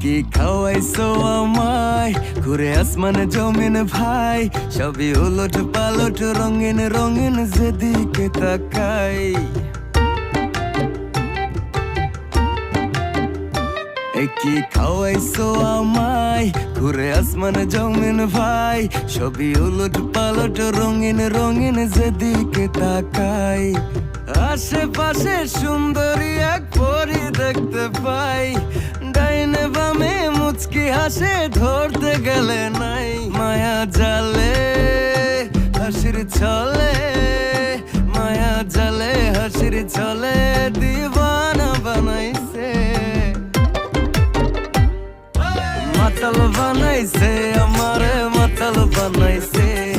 কি খাওয়াইছো আমায় ঘুরে আসমানে জমিন ভাই, সবই উলট পালট রঙিন রঙিন যেদিকে তাকাই। কি খাওয়াইছো আমায় ঘুরে আসমানে জমিন ভাই, সবই উলট পালট রঙিন রঙিন যেদিকে তাকাই। আশেপাশে সুন্দরী এক পরি দেখতে পাই, ডাইনে বামে মুচকি হাসে ধরতে গেলে নাই। মায়া জালে